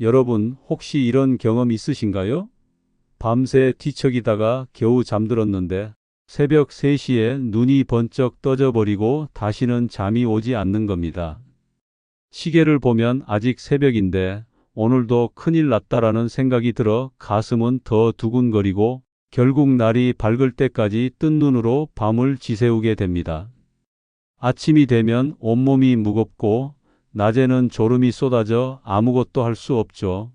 여러분, 혹시 이런 경험 있으신가요? 밤새 뒤척이다가 겨우 잠들었는데 새벽 3시에 눈이 번쩍 떠져버리고 다시는 잠이 오지 않는 겁니다. 시계를 보면 아직 새벽인데 오늘도 큰일 났다라는 생각이 들어 가슴은 더 두근거리고 결국 날이 밝을 때까지 뜬 눈으로 밤을 지새우게 됩니다. 아침이 되면 온몸이 무겁고 낮에는 졸음이 쏟아져 아무것도 할 수 없죠.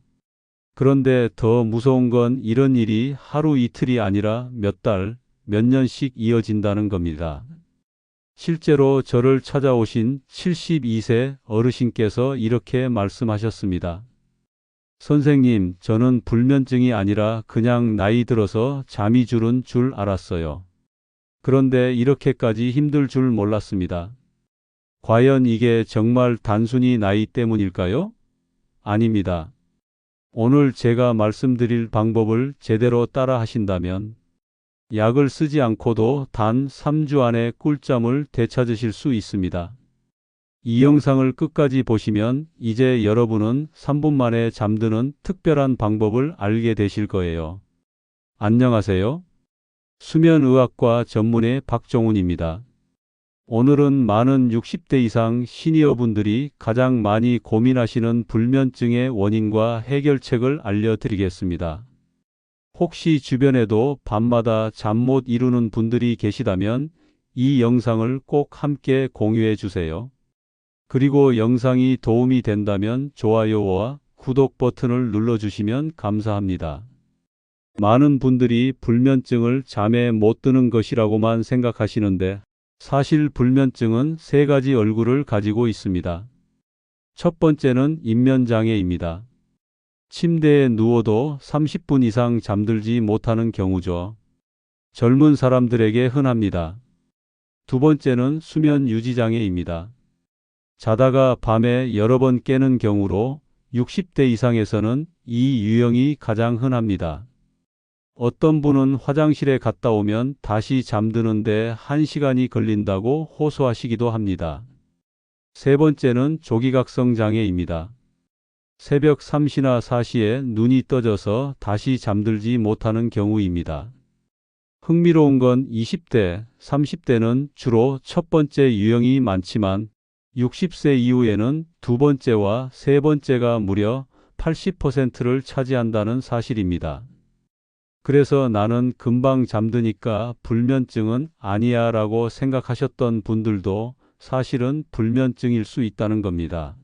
그런데 더 무서운 건 이런 일이 하루 이틀이 아니라 몇 달, 몇 년씩 이어진다는 겁니다. 실제로 저를 찾아오신 72세 어르신께서 이렇게 말씀하셨습니다. 선생님, 저는 불면증이 아니라 그냥 나이 들어서 잠이 주는 줄 알았어요. 그런데 이렇게까지 힘들 줄 몰랐습니다. 과연 이게 정말 단순히 나이 때문일까요? 아닙니다. 오늘 제가 말씀드릴 방법을 제대로 따라 하신다면 약을 쓰지 않고도 단 3주 안에 꿀잠을 되찾으실 수 있습니다. 이 영상을 끝까지 보시면 이제 여러분은 3분 만에 잠드는 특별한 방법을 알게 되실 거예요. 안녕하세요. 수면의학과 전문의 박종훈입니다. 오늘은 많은 60대 이상 시니어분들이 가장 많이 고민하시는 불면증의 원인과 해결책을 알려드리겠습니다. 혹시 주변에도 밤마다 잠 못 이루는 분들이 계시다면 이 영상을 꼭 함께 공유해 주세요. 그리고 영상이 도움이 된다면 좋아요와 구독 버튼을 눌러주시면 감사합니다. 많은 분들이 불면증을 잠에 못 드는 것이라고만 생각하시는데 사실 불면증은 3가지 얼굴을 가지고 있습니다. 첫 번째는 입면장애입니다. 침대에 누워도 30분 이상 잠들지 못하는 경우죠. 젊은 사람들에게 흔합니다. 두 번째는 수면 유지장애입니다. 자다가 밤에 여러 번 깨는 경우로 60대 이상에서는 이 유형이 가장 흔합니다. 어떤 분은 화장실에 갔다 오면 다시 잠드는데 1시간이 걸린다고 호소하시기도 합니다. 세 번째는 조기각성 장애입니다. 새벽 3시나 4시에 눈이 떠져서 다시 잠들지 못하는 경우입니다. 흥미로운 건 20대, 30대는 주로 첫 번째 유형이 많지만 60세 이후에는 두 번째와 세 번째가 무려 80%를 차지한다는 사실입니다. 그래서 나는 금방 잠드니까 불면증은 아니야 라고 생각하셨던 분들도 사실은 불면증일 수 있다는 겁니다.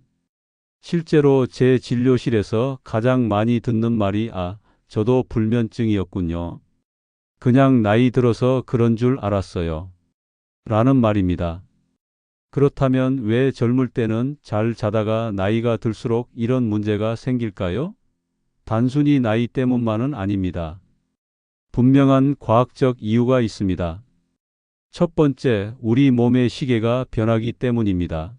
실제로 제 진료실에서 가장 많이 듣는 말이 저도 불면증이었군요. 그냥 나이 들어서 그런 줄 알았어요. 라는 말입니다. 그렇다면 왜 젊을 때는 잘 자다가 나이가 들수록 이런 문제가 생길까요? 단순히 나이 때문만은 아닙니다. 분명한 과학적 이유가 있습니다. 첫 번째, 우리 몸의 시계가 변하기 때문입니다.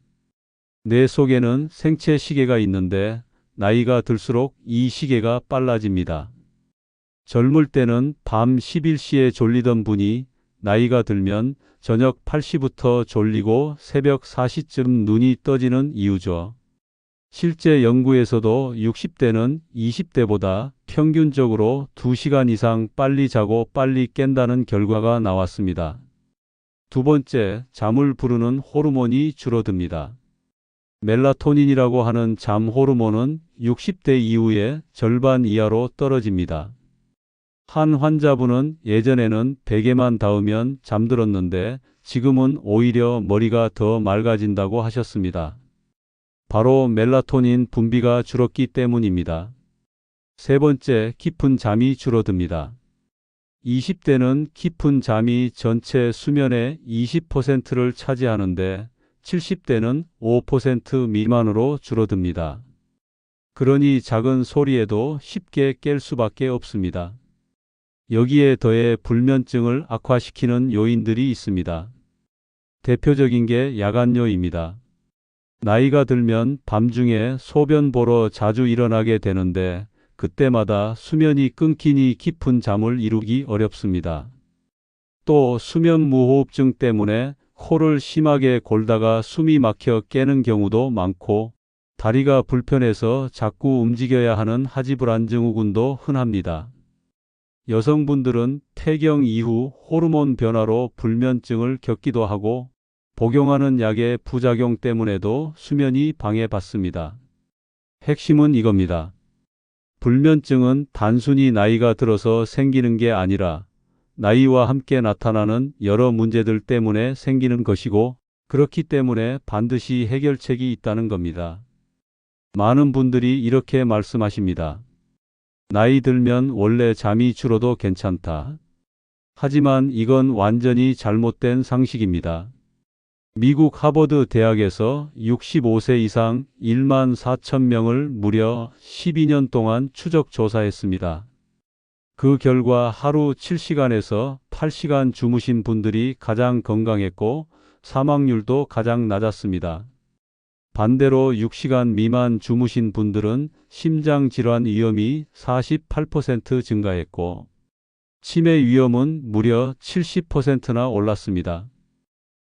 뇌 속에는 생체 시계가 있는데 나이가 들수록 이 시계가 빨라집니다. 젊을 때는 밤 11시에 졸리던 분이 나이가 들면 저녁 8시부터 졸리고 새벽 4시쯤 눈이 떠지는 이유죠. 실제 연구에서도 60대는 20대보다 평균적으로 2시간 이상 빨리 자고 빨리 깬다는 결과가 나왔습니다. 두 번째, 잠을 부르는 호르몬이 줄어듭니다. 멜라토닌이라고 하는 잠 호르몬은 60대 이후에 절반 이하로 떨어집니다. 한 환자분은 예전에는 베개만 닿으면 잠들었는데 지금은 오히려 머리가 더 맑아진다고 하셨습니다. 바로 멜라토닌 분비가 줄었기 때문입니다. 세 번째, 깊은 잠이 줄어듭니다. 20대는 깊은 잠이 전체 수면의 20%를 차지하는데 70대는 5% 미만으로 줄어듭니다. 그러니 작은 소리에도 쉽게 깰 수밖에 없습니다. 여기에 더해 불면증을 악화시키는 요인들이 있습니다. 대표적인 게 야간뇨입니다. 나이가 들면 밤중에 소변 보러 자주 일어나게 되는데 그때마다 수면이 끊기니 깊은 잠을 이루기 어렵습니다. 또 수면 무호흡증 때문에 코를 심하게 골다가 숨이 막혀 깨는 경우도 많고 다리가 불편해서 자꾸 움직여야 하는 하지불안 증후군도 흔합니다. 여성분들은 폐경 이후 호르몬 변화로 불면증을 겪기도 하고 복용하는 약의 부작용 때문에도 수면이 방해받습니다. 핵심은 이겁니다. 불면증은 단순히 나이가 들어서 생기는 게 아니라 나이와 함께 나타나는 여러 문제들 때문에 생기는 것이고, 그렇기 때문에 반드시 해결책이 있다는 겁니다. 많은 분들이 이렇게 말씀하십니다. 나이 들면 원래 잠이 줄어도 괜찮다. 하지만 이건 완전히 잘못된 상식입니다. 미국 하버드 대학에서 65세 이상 1만 4천 명을 무려 12년 동안 추적 조사했습니다. 그 결과 하루 7시간에서 8시간 주무신 분들이 가장 건강했고 사망률도 가장 낮았습니다. 반대로 6시간 미만 주무신 분들은 심장질환 위험이 48% 증가했고 치매 위험은 무려 70%나 올랐습니다.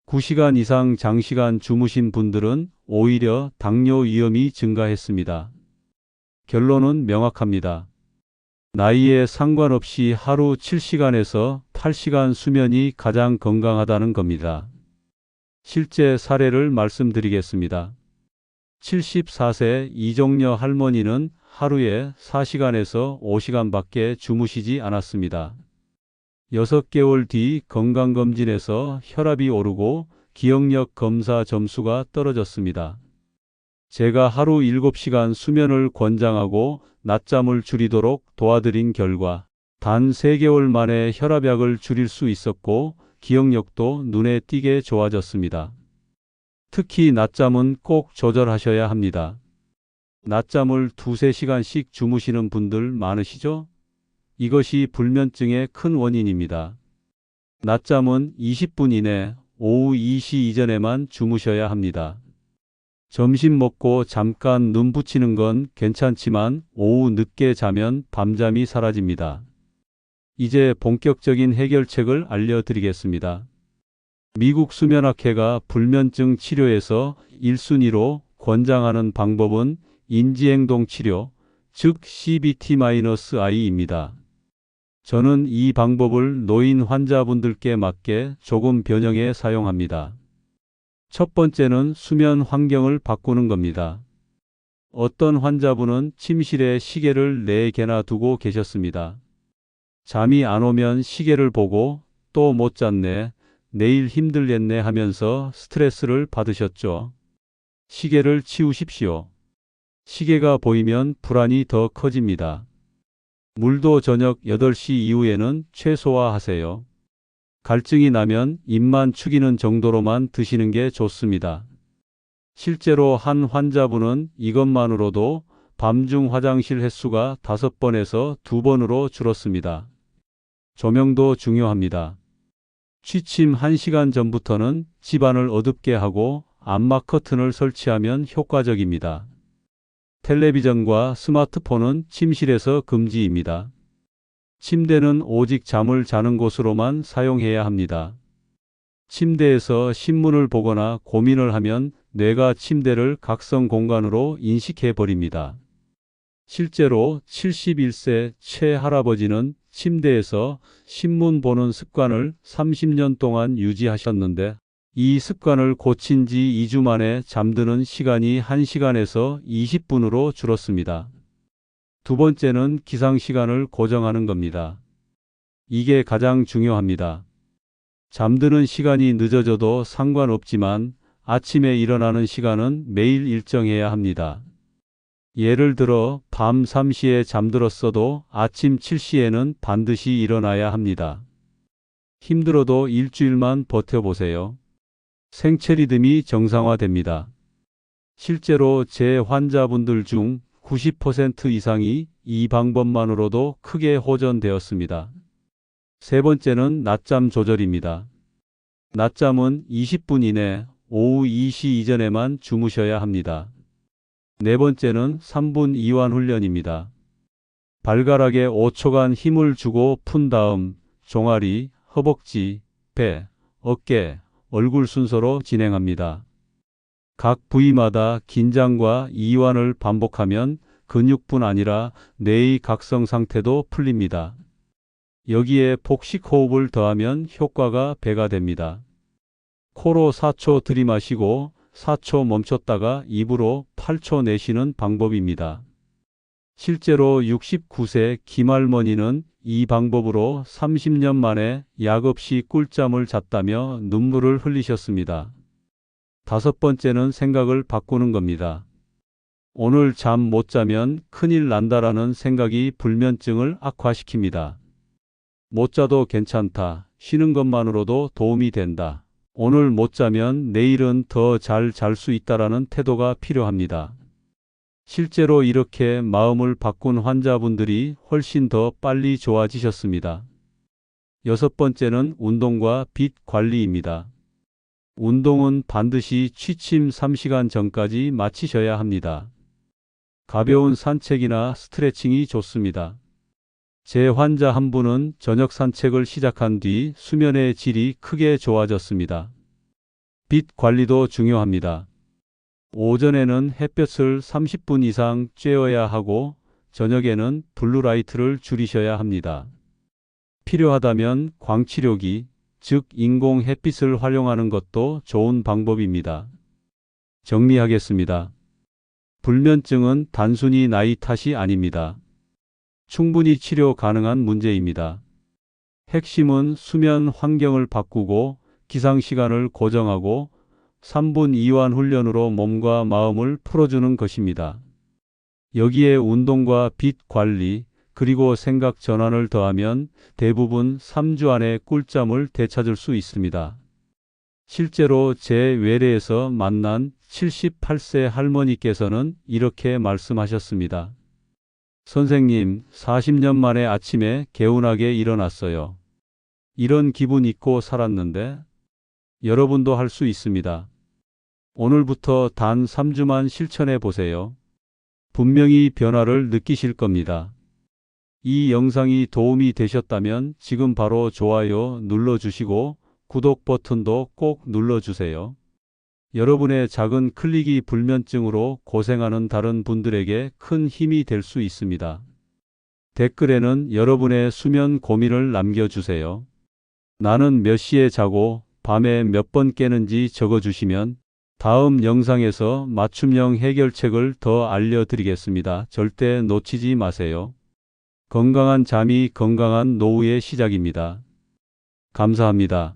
9시간 이상 장시간 주무신 분들은 오히려 당뇨 위험이 증가했습니다. 결론은 명확합니다. 나이에 상관없이 하루 7시간에서 8시간 수면이 가장 건강하다는 겁니다. 실제 사례를 말씀드리겠습니다. 74세 이종녀 할머니는 하루에 4시간에서 5시간밖에 주무시지 않았습니다. 6개월 뒤 건강검진에서 혈압이 오르고 기억력 검사 점수가 떨어졌습니다. 제가 하루 7시간 수면을 권장하고 낮잠을 줄이도록 도와드린 결과 단 3개월 만에 혈압약을 줄일 수 있었고 기억력도 눈에 띄게 좋아졌습니다. 특히 낮잠은 꼭 조절하셔야 합니다. 낮잠을 2~3시간씩 주무시는 분들 많으시죠? 이것이 불면증의 큰 원인입니다. 낮잠은 20분 이내 오후 2시 이전에만 주무셔야 합니다. 점심 먹고 잠깐 눈 붙이는 건 괜찮지만 오후 늦게 자면 밤잠이 사라집니다. 이제 본격적인 해결책을 알려드리겠습니다. 미국 수면학회가 불면증 치료에서 1순위로 권장하는 방법은 인지행동 치료, 즉 CBT-I입니다. 저는 이 방법을 노인 환자분들께 맞게 조금 변형해 사용합니다. 첫 번째는 수면 환경을 바꾸는 겁니다. 어떤 환자분은 침실에 시계를 4개나 두고 계셨습니다. 잠이 안 오면 시계를 보고 또 못 잤네, 내일 힘들겠네 하면서 스트레스를 받으셨죠. 시계를 치우십시오. 시계가 보이면 불안이 더 커집니다. 물도 저녁 8시 이후에는 최소화하세요. 갈증이 나면 입만 축이는 정도로만 드시는 게 좋습니다. 실제로 한 환자분은 이것만으로도 밤중 화장실 횟수가 5번에서 2번으로 줄었습니다. 조명도 중요합니다. 취침 1시간 전부터는 집안을 어둡게 하고 암막 커튼을 설치하면 효과적입니다. 텔레비전과 스마트폰은 침실에서 금지입니다. 침대는 오직 잠을 자는 곳으로만 사용해야 합니다. 침대에서 신문을 보거나 고민을 하면 뇌가 침대를 각성 공간으로 인식해 버립니다. 실제로 71세 최 할아버지는 침대에서 신문 보는 습관을 30년 동안 유지하셨는데 이 습관을 고친 지 2주 만에 잠드는 시간이 1시간에서 20분으로 줄었습니다. 두 번째는 기상시간을 고정하는 겁니다. 이게 가장 중요합니다. 잠드는 시간이 늦어져도 상관없지만 아침에 일어나는 시간은 매일 일정해야 합니다. 예를 들어 밤 3시에 잠들었어도 아침 7시에는 반드시 일어나야 합니다. 힘들어도 일주일만 버텨보세요. 생체 리듬이 정상화됩니다. 실제로 제 환자분들 중 90% 이상이 이 방법만으로도 크게 호전되었습니다. 세 번째는 낮잠 조절입니다. 낮잠은 20분 이내 오후 2시 이전에만 주무셔야 합니다. 네 번째는 3분 이완 훈련입니다. 발가락에 5초간 힘을 주고 푼 다음 종아리, 허벅지, 배, 어깨, 얼굴 순서로 진행합니다. 각 부위마다 긴장과 이완을 반복하면 근육뿐 아니라 뇌의 각성 상태도 풀립니다. 여기에 복식 호흡을 더하면 효과가 배가 됩니다. 코로 4초 들이마시고 4초 멈췄다가 입으로 8초 내쉬는 방법입니다. 실제로 69세 김할머니는 이 방법으로 30년 만에 약 없이 꿀잠을 잤다며 눈물을 흘리셨습니다. 다섯 번째는 생각을 바꾸는 겁니다. 오늘 잠 못 자면 큰일 난다라는 생각이 불면증을 악화시킵니다. 못 자도 괜찮다. 쉬는 것만으로도 도움이 된다. 오늘 못 자면 내일은 더 잘 잘 수 있다라는 태도가 필요합니다. 실제로 이렇게 마음을 바꾼 환자분들이 훨씬 더 빨리 좋아지셨습니다. 여섯 번째는 운동과 빛 관리입니다. 운동은 반드시 취침 3시간 전까지 마치셔야 합니다. 가벼운 산책이나 스트레칭이 좋습니다. 제 환자 한 분은 저녁 산책을 시작한 뒤 수면의 질이 크게 좋아졌습니다. 빛 관리도 중요합니다. 오전에는 햇볕을 30분 이상 쬐어야 하고 저녁에는 블루라이트를 줄이셔야 합니다. 필요하다면 광치료기, 즉 인공 햇빛을 활용하는 것도 좋은 방법입니다. 정리하겠습니다. 불면증은 단순히 나이 탓이 아닙니다. 충분히 치료 가능한 문제입니다. 핵심은 수면 환경을 바꾸고 기상시간을 고정하고 3분 이완 훈련으로 몸과 마음을 풀어주는 것입니다. 여기에 운동과 빛 관리, 그리고 생각 전환을 더하면 대부분 3주 안에 꿀잠을 되찾을 수 있습니다. 실제로 제 외래에서 만난 78세 할머니께서는 이렇게 말씀하셨습니다. 선생님, 40년 만에 아침에 개운하게 일어났어요. 이런 기분 잊고 살았는데 여러분도 할 수 있습니다. 오늘부터 단 3주만 실천해 보세요. 분명히 변화를 느끼실 겁니다. 이 영상이 도움이 되셨다면 지금 바로 좋아요 눌러주시고 구독 버튼도 꼭 눌러주세요. 여러분의 작은 클릭이 불면증으로 고생하는 다른 분들에게 큰 힘이 될 수 있습니다. 댓글에는 여러분의 수면 고민을 남겨주세요. 나는 몇 시에 자고 밤에 몇 번 깨는지 적어주시면 다음 영상에서 맞춤형 해결책을 더 알려드리겠습니다. 절대 놓치지 마세요. 건강한 잠이 건강한 노후의 시작입니다. 감사합니다.